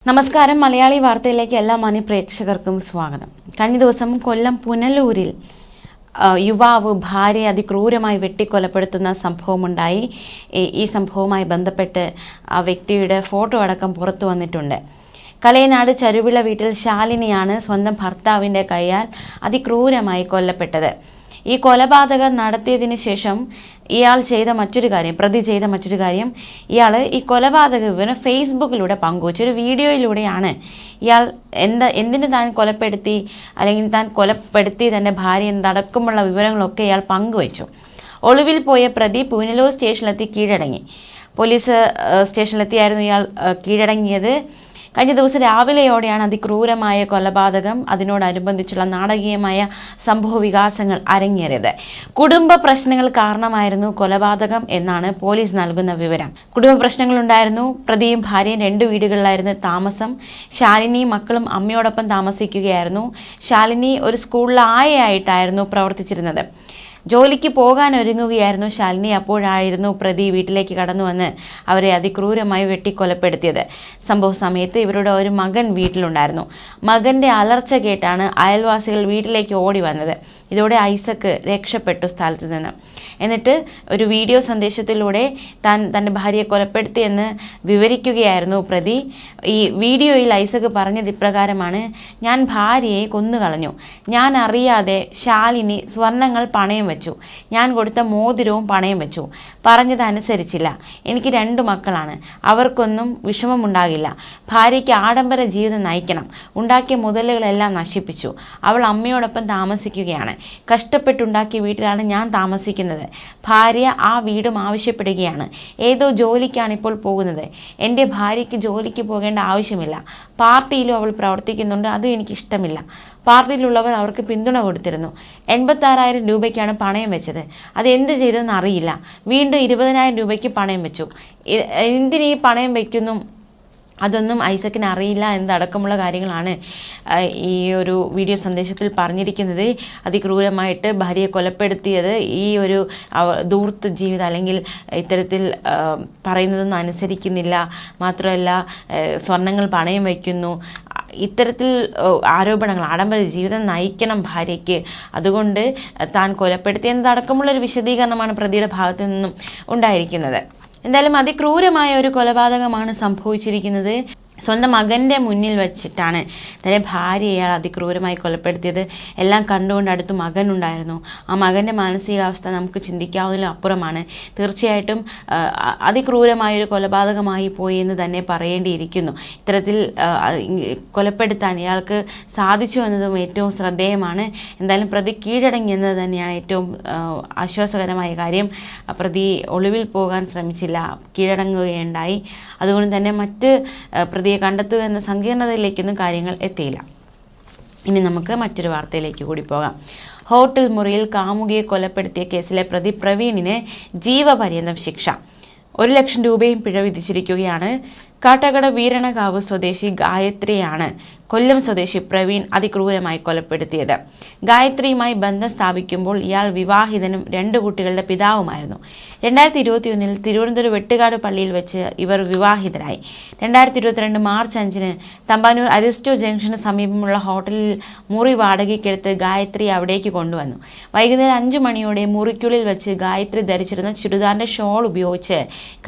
നമസ്കാരം. മലയാളി വാർത്തയിലേക്ക് എല്ലാ മാന്യ പ്രേക്ഷകർക്കും സ്വാഗതം. കഴിഞ്ഞ ദിവസം കൊല്ലം പുനലൂരിൽ യുവാവ് ഭാര്യയെ അതിക്രൂരമായി വെട്ടിക്കൊലപ്പെടുത്തുന്ന സംഭവമുണ്ടായി. ഈ സംഭവവുമായി ബന്ധപ്പെട്ട് ആ വ്യക്തിയുടെ ഫോട്ടോ അടക്കം പുറത്തു വന്നിട്ടുണ്ട്. കലയനാട് ചരുവിള വീട്ടിൽ ശാലിനിയാണ് സ്വന്തം ഭർത്താവിൻ്റെ കൈയാൽ അതിക്രൂരമായി കൊല്ലപ്പെട്ടത്. ഈ കൊലപാതകം നടത്തിയതിനു ശേഷം പ്രതി ചെയ്ത മറ്റൊരു കാര്യം, ഇയാൾ ഈ കൊലപാതക വിവരം ഫേസ്ബുക്കിലൂടെ പങ്കുവച്ചു. ഒരു വീഡിയോയിലൂടെയാണ് ഇയാൾ എന്തിന് താൻ കൊലപ്പെടുത്തി, അല്ലെങ്കിൽ താൻ കൊലപ്പെടുത്തി തൻ്റെ ഭാര്യ എന്തടക്കമുള്ള വിവരങ്ങളൊക്കെ ഇയാൾ പങ്കുവച്ചു. ഒളിവിൽ പോയ പ്രതി പുനലൂർ സ്റ്റേഷനിലെത്തി കീഴടങ്ങി. പോലീസ് സ്റ്റേഷനിലെത്തിയായിരുന്നു ഇയാൾ കീഴടങ്ങിയത്. കഴിഞ്ഞ ദിവസം രാവിലെയോടെയാണ് അതിക്രൂരമായ കൊലപാതകം, അതിനോടനുബന്ധിച്ചുള്ള നാടകീയമായ സംഭവ വികാസങ്ങൾ അരങ്ങേറിയത്. കുടുംബ പ്രശ്നങ്ങൾ കാരണമായിരുന്നു കൊലപാതകം എന്നാണ് പോലീസ് നൽകുന്ന വിവരം. കുടുംബ പ്രശ്നങ്ങളുണ്ടായിരുന്നു. പ്രതിയും ഭാര്യയും 2 വീടുകളിലായിരുന്നു താമസം. ശാലിനിയും മക്കളും അമ്മയോടൊപ്പം താമസിക്കുകയായിരുന്നു. ശാലിനി ഒരു സ്കൂളിൽ ആയയായിട്ടായിരുന്നു പ്രവർത്തിച്ചിരുന്നത്. ജോലിക്ക് പോകാൻ ഒരുങ്ങുകയായിരുന്നു ശാലിനി. അപ്പോഴായിരുന്നു പ്രതി വീട്ടിലേക്ക് കടന്നു വന്ന് അവരെ അതിക്രൂരമായി വെട്ടിക്കൊലപ്പെടുത്തിയത്. സംഭവ സമയത്ത് ഇവരുടെ ഒരു മകൻ വീട്ടിലുണ്ടായിരുന്നു. മകന്റെ അലർച്ച കേട്ടാണ് അയൽവാസികൾ വീട്ടിലേക്ക് ഓടി വന്നത്. ഇതോടെ ഐസക്ക് രക്ഷപ്പെട്ടു സ്ഥലത്ത് നിന്ന്. എന്നിട്ട് ഒരു വീഡിയോ സന്ദേശത്തിലൂടെ തൻ്റെ ഭാര്യയെ കൊലപ്പെടുത്തിയെന്ന് വിവരിക്കുകയായിരുന്നു പ്രതി. ഈ വീഡിയോയിൽ ഐസക്ക് പറഞ്ഞത് ഇപ്രകാരമാണ്: ഞാൻ ഭാര്യയെ കൊന്നുകളഞ്ഞു. ഞാൻ അറിയാതെ ശാലിനി സ്വർണങ്ങൾ പണയം വെച്ചു. ഞാൻ കൊടുത്ത മോതിരവും പണയം വെച്ചു. പറഞ്ഞതനുസരിച്ചില്ല. എനിക്ക് 2 മക്കളാണ്. അവർക്കൊന്നും വിഷമമുണ്ടാകില്ല. ഭാര്യയ്ക്ക് ആഡംബര ജീവിതം നയിക്കണം. ഉണ്ടാക്കിയ മുതലുകളെല്ലാം നശിപ്പിച്ചു. അവൾ അമ്മയോടൊപ്പം താമസിക്കുകയാണ്. കഷ്ടപ്പെട്ടുണ്ടാക്കിയ വീട്ടിലാണ് ഞാൻ താമസിക്കുന്നത്. ഭാര്യ ആ വീടും ആവശ്യപ്പെടുകയാണ്. ഏതോ ജോലിക്കാണ് ഇപ്പോൾ പോകുന്നത്. എൻ്റെ ഭാര്യയ്ക്ക് ജോലിക്ക് പോകേണ്ട ആവശ്യമില്ല. പാർട്ടിയിലും അവൾ പ്രവർത്തിക്കുന്നുണ്ട്. അതും എനിക്കിഷ്ടമില്ല. പാർട്ടിയിലുള്ളവർ അവർക്ക് പിന്തുണ കൊടുത്തിരുന്നു. 86,000 രൂപയ്ക്കാണ് പണയം വെച്ചത്. അത് എന്ത് ചെയ്തെന്ന് അറിയില്ല. വീണ്ടും 20,000 രൂപയ്ക്ക് പണയം വെച്ചു. എന്തിനീ പണയം വയ്ക്കുന്നു അതൊന്നും ഐസക്കിന് അറിയില്ല എന്നതടക്കമുള്ള കാര്യങ്ങളാണ് ഈ ഒരു വീഡിയോ സന്ദേശത്തിൽ പറഞ്ഞിരിക്കുന്നത്. അതിക്രൂരമായിട്ട് ഭാര്യയെ കൊലപ്പെടുത്തിയത് ഈ ഒരു ധൂർത്ത് ജീവിതം, അല്ലെങ്കിൽ ഇത്തരത്തിൽ പറയുന്നതൊന്നും അനുസരിക്കുന്നില്ല, മാത്രമല്ല സ്വർണങ്ങൾ പണയം വയ്ക്കുന്നു, ഇത്തരത്തിൽ ആരോപണങ്ങൾ, ആഡംബര ജീവിതം നയിക്കണം ഭാര്യയ്ക്ക്, അതുകൊണ്ട് താൻ കൊലപ്പെടുത്തി എന്നതടക്കമുള്ളൊരു വിശദീകരണമാണ് പ്രതിയുടെ ഭാഗത്തു നിന്നും ഉണ്ടായിരിക്കുന്നത്. എന്തായാലും അതിക്രൂരമായ ഒരു കൊലപാതകമാണ് സംഭവിച്ചിരിക്കുന്നത്. സ്വന്തം മകൻ്റെ മുന്നിൽ വെച്ചിട്ടാണ് തൻ്റെ ഭാര്യയെ ഇയാൾ അതിക്രൂരമായി കൊലപ്പെടുത്തിയത്. എല്ലാം കണ്ടുകൊണ്ട് അടുത്ത് മകനുണ്ടായിരുന്നു. ആ മകൻ്റെ മാനസികാവസ്ഥ നമുക്ക് ചിന്തിക്കാവുന്നതിലും അപ്പുറമാണ്. തീർച്ചയായിട്ടും അതിക്രൂരമായൊരു കൊലപാതകമായി പോയി എന്ന് തന്നെ പറയേണ്ടിയിരിക്കുന്നു. ഇത്തരത്തിൽ കൊലപ്പെടുത്താൻ ഇയാൾക്ക് സാധിച്ചു എന്നതും ഏറ്റവും ശ്രദ്ധേയമാണ്. എന്തായാലും പ്രതി കീഴടങ്ങി എന്നത് തന്നെയാണ് ഏറ്റവും ആശ്വാസകരമായ കാര്യം. പ്രതി ഒളിവിൽ പോകാൻ ശ്രമിച്ചില്ല, കീഴടങ്ങുകയുണ്ടായി. അതുകൊണ്ട് തന്നെ മറ്റ് പ്രതിയെ കണ്ടെത്തുക എന്ന സങ്കീർണതയിലേക്കൊന്നും കാര്യങ്ങൾ എത്തിയില്ല. ഇനി നമുക്ക് മറ്റൊരു വാർത്തയിലേക്ക് കൂടി പോകാം. ഹോട്ടൽ മുറിയിൽ കാമുകിയെ കൊലപ്പെടുത്തിയ കേസിലെ പ്രതി പ്രവീണിന് ജീവപര്യന്തം ശിക്ഷ. 1 ലക്ഷം രൂപയും പിഴ വിധിച്ചിരിക്കുകയാണ്. കാട്ടാക്കട വീരണകാവ് സ്വദേശി ഗായത്രിയാണ് കൊല്ലം സ്വദേശി പ്രവീൺ അതിക്രൂരമായി കൊലപ്പെടുത്തിയത്. ഗായത്രിയുമായി ബന്ധം സ്ഥാപിക്കുമ്പോൾ ഇയാൾ വിവാഹിതനും 2 കുട്ടികളുടെ പിതാവുമായിരുന്നു. 2021 തിരുവനന്തപുരം വെട്ടുകാട് പള്ളിയിൽ വെച്ച് ഇവർ വിവാഹിതരായി. 2022 മാർച്ച് 5 തമ്പാനൂർ അരിസ്റ്റോ ജംഗ്ഷന് സമീപമുള്ള ഹോട്ടലിൽ മുറി വാടകയ്ക്കെടുത്ത് ഗായത്രി അവിടേക്ക് കൊണ്ടുവന്നു. വൈകുന്നേരം 5 മണിയോടെ മുറിക്കുള്ളിൽ വെച്ച് ഗായത്രി ധരിച്ചിരുന്ന ചുരിദാറിന്റെ ഷോൾ ഉപയോഗിച്ച്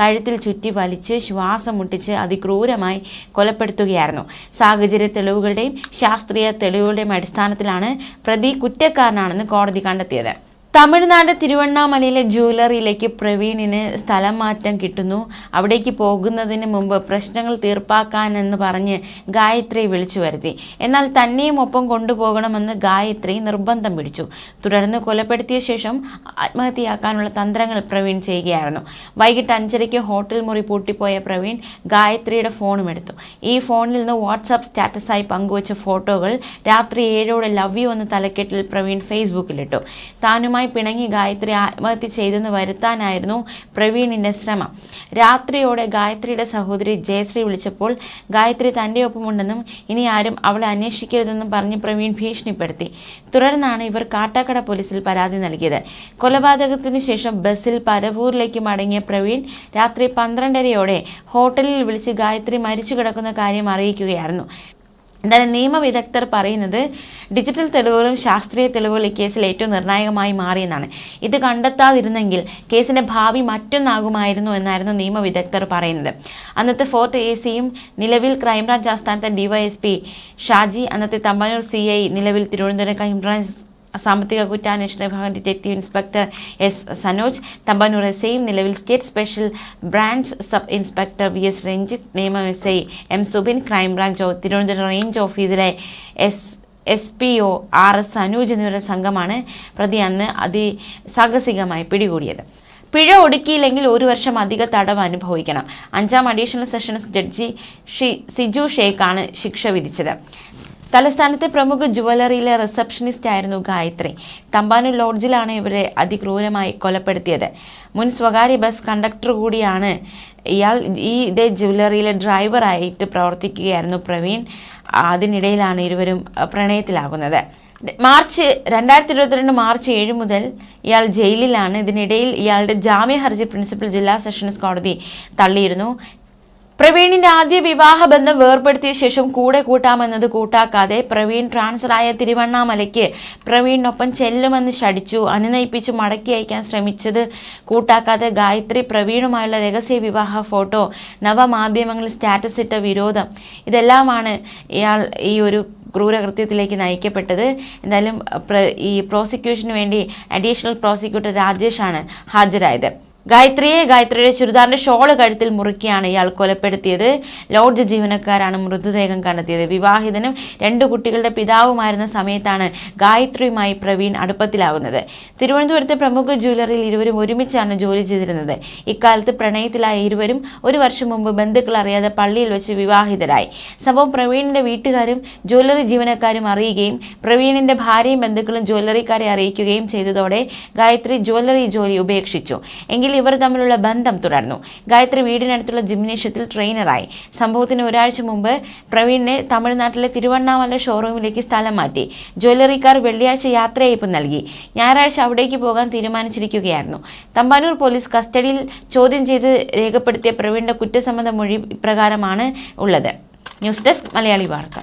കഴുത്തിൽ ചുറ്റി വലിച്ച് ശ്വാസം മുട്ടിച്ച് അതിക്രൂരമായി കൊലപ്പെടുത്തുകയായിരുന്നു. സാഹചര്യ തെളിവുകളുടെയും ശാസ്ത്രീയ തെളിവുകളുടെയും അടിസ്ഥാനത്തിലാണ് പ്രതി കുറ്റക്കാരനാണെന്ന് കോടതി കണ്ടെത്തിയത്. തമിഴ്നാട് തിരുവണ്ണാമലയിലെ ജ്വല്ലറിയിലേക്ക് പ്രവീണിന് സ്ഥലം മാറ്റം കിട്ടുന്നു. അവിടേക്ക് പോകുന്നതിന് മുമ്പ് പ്രശ്നങ്ങൾ തീർപ്പാക്കാനെന്ന് പറഞ്ഞ് ഗായത്രി വിളിച്ചു വരുത്തി. എന്നാൽ തന്നെയും ഒപ്പം കൊണ്ടുപോകണമെന്ന് ഗായത്രി നിർബന്ധം പിടിച്ചു. തുടർന്ന് കൊലപ്പെടുത്തിയ ശേഷം ആത്മഹത്യയാക്കാനുള്ള തന്ത്രങ്ങൾ പ്രവീൺ ചെയ്യുകയായിരുന്നു. വൈകിട്ട് 5:30 ഹോട്ടൽ മുറി പൂട്ടിപ്പോയ പ്രവീൺ ഗായത്രിയുടെ ഫോണും എടുത്തു. ഈ ഫോണിൽ നിന്ന് വാട്സാപ്പ് സ്റ്റാറ്റസായി പങ്കുവച്ച ഫോട്ടോകൾ രാത്രി 7 ലവ് യു എന്ന തലക്കെട്ടിൽ പ്രവീൺ ഫേസ്ബുക്കിലിട്ടു. താനുമായി ഇയാളുമായി പിണങ്ങി ഗായത്രി ആത്മഹത്യ ചെയ്തെന്ന് വരുത്താനായിരുന്നു പ്രവീണിന്റെ ശ്രമം. രാത്രിയോടെ ഗായത്രിയുടെ സഹോദരി ജയശ്രീ വിളിച്ചപ്പോൾ ഗായത്രി തന്റെ ഒപ്പമുണ്ടെന്നും ഇനി ആരും അവളെ അന്വേഷിക്കരുതെന്നും പറഞ്ഞ് പ്രവീൺ ഭീഷണിപ്പെടുത്തി. തുടർന്നാണ് ഇവർ കാട്ടാക്കട പോലീസിൽ പരാതി നൽകിയത്. കൊലപാതകത്തിന് ശേഷം ബസ്സിൽ പരവൂരിലേക്ക് മടങ്ങിയ പ്രവീൺ രാത്രി 12:30 ഹോട്ടലിൽ വിളിച്ച് ഗായത്രി മരിച്ചു കിടക്കുന്ന കാര്യം അറിയിക്കുകയായിരുന്നു. എന്തായാലും നിയമവിദഗ്ധർ പറയുന്നത് ഡിജിറ്റൽ തെളിവുകളും ശാസ്ത്രീയ തെളിവുകളും ഈ കേസിൽ ഏറ്റവും നിർണായകമായി മാറിയെന്നാണ്. ഇത് കണ്ടെത്താതിരുന്നെങ്കിൽ കേസിന്റെ ഭാവി മറ്റൊന്നാകുമായിരുന്നു എന്നായിരുന്നു നിയമവിദഗ്ധർ പറയുന്നത്. അന്നത്തെ ഫോർട്ട് AC-യും നിലവിൽ ക്രൈംബ്രാഞ്ച് ആസ്ഥാനത്തെ DYSP ഷാജി, അന്നത്തെ തമ്പാനൂർ CI, നിലവിൽ തിരുവനന്തപുരം ക്രൈംബ്രാഞ്ച് സാമ്പത്തിക കുറ്റാന്വേഷണ വിഭാഗം detective inspector S. Sanoj, Thampanoor SI-യും നിലവിൽ state special branch sub inspector VS Ranjith, നിയമം SI M. Subin, crime branch Thiruvananthapuram range ഓഫീസിലെ SPO RS സനൂജ് എന്നിവരുടെ സംഘമാണ് പ്രതി അന്ന് അതിസാഹസികമായി പിടികൂടിയത്. പിഴ ഒടുക്കിയില്ലെങ്കിൽ 1 വർഷം അധിക തടവ് അനുഭവിക്കണം. 5ാം അഡീഷണൽ സെഷൻസ് ജഡ്ജി സിജു ഷേഖാണ് ശിക്ഷ വിധിച്ചത്. തലസ്ഥാനത്തെ പ്രമുഖ ജുവലറിയിലെ റിസപ്ഷനിസ്റ്റ് ആയിരുന്നു ഗായത്രി. തമ്പാനൂർ ലോഡ്ജിലാണ് ഇവരെ അതിക്രൂരമായി കൊലപ്പെടുത്തിയത്. മുൻ സ്വകാര്യ ബസ് കണ്ടക്ടർ കൂടിയാണ് ഇയാൾ. ഇതേ ജുവലറിയിലെ ഡ്രൈവറായിട്ട് പ്രവർത്തിക്കുകയായിരുന്നു പ്രവീൺ. അതിനിടയിലാണ് ഇരുവരും പ്രണയത്തിലാകുന്നത്. 2022 മാർച്ച് 7 മുതൽ ഇയാൾ ജയിലിലാണ്. ഇതിനിടയിൽ ഇയാളുടെ ജാമ്യ ഹർജി പ്രിൻസിപ്പൽ ജില്ലാ സെഷൻസ് കോടതി തള്ളിയിരുന്നു. പ്രവീണിന്റെ ആദ്യ വിവാഹ ബന്ധം വേർപ്പെടുത്തിയ ശേഷം കൂടെ കൂട്ടാമെന്നത് കൂട്ടാക്കാതെ പ്രവീൺ ട്രാൻസ്ഫറായ തിരുവണ്ണാമലയ്ക്ക് പ്രവീണിനൊപ്പം ചെല്ലുമെന്ന് ശടിച്ചു. അനുനയിപ്പിച്ചു മടക്കി അയക്കാൻ ശ്രമിച്ചത് കൂട്ടാക്കാതെ ഗായത്രി പ്രവീണുമായുള്ള രഹസ്യ വിവാഹ ഫോട്ടോ നവമാധ്യമങ്ങളിൽ സ്റ്റാറ്റസ് ഇട്ട വിരോധം, ഇതെല്ലാമാണ് ഇയാൾ ഈ ഒരു ക്രൂരകൃത്യത്തിലേക്ക് നയിക്കപ്പെട്ടത്. എന്തായാലും ഈ പ്രോസിക്യൂഷന് വേണ്ടി അഡീഷണൽ പ്രോസിക്യൂട്ടർ രാജേഷാണ് ഹാജരായത്. ഗായത്രിയുടെ ചുരിദാറിന്റെ ഷോള് കഴുത്തിൽ മുറുക്കിയാണ് ഇയാൾ കൊലപ്പെടുത്തിയത്. ലോഡ്ജ് ജീവനക്കാരാണ് മൃതദേഹം കണ്ടെത്തിയത്. വിവാഹിതനും 2 കുട്ടികളുടെ പിതാവുമായിരുന്ന സമയത്താണ് ഗായത്രിയുമായി പ്രവീൺ അടുപ്പത്തിലാകുന്നത്. തിരുവനന്തപുരത്തെ പ്രമുഖ ജ്വല്ലറിയിൽ ഇരുവരും ഒരുമിച്ചാണ് ജോലി ചെയ്തിരുന്നത്. ഇക്കാലത്ത് പ്രണയത്തിലായ ഇരുവരും 1 വർഷം മുമ്പ് ബന്ധുക്കൾ അറിയാതെ പള്ളിയിൽ വെച്ച് വിവാഹിതരായി. സംഭവം പ്രവീണിന്റെ വീട്ടുകാരും ജ്വല്ലറി ജീവനക്കാരും അറിയുകയും പ്രവീണിന്റെ ഭാര്യയും ബന്ധുക്കളും ജ്വല്ലറിക്കാരെ അറിയിക്കുകയും ചെയ്തതോടെ ഗായത്രി ജ്വല്ലറി ജോലി ഉപേക്ഷിച്ചു. എങ്കിൽ ഇവർ തമ്മിലുള്ള ബന്ധം തുടർന്നു. ഗായത്രി വീടിനടുത്തുള്ള ജിംനേഷ്യത്തിൽ ട്രെയിനറായി. സംഭവത്തിന് 1 ആഴ്ച മുമ്പ് പ്രവീണിനെ തമിഴ്നാട്ടിലെ തിരുവണ്ണാമല ഷോറൂമിലേക്ക് സ്ഥലം മാറ്റി. ജ്വല്ലറിക്കാർ വെള്ളിയാഴ്ച യാത്രയയപ്പ് നൽകി. ഞായറാഴ്ച അവിടേക്ക് പോകാൻ തീരുമാനിച്ചിരിക്കുകയായിരുന്നു. തമ്പാനൂർ പോലീസ് കസ്റ്റഡിയിൽ ചോദ്യം ചെയ്ത് രേഖപ്പെടുത്തിയ പ്രവീണിന്റെ കുറ്റസമ്മത മൊഴി ഇപ്രകാരമാണ് ഉള്ളത്. ന്യൂസ് ഡെസ്ക് മലയാളി വാർത്ത.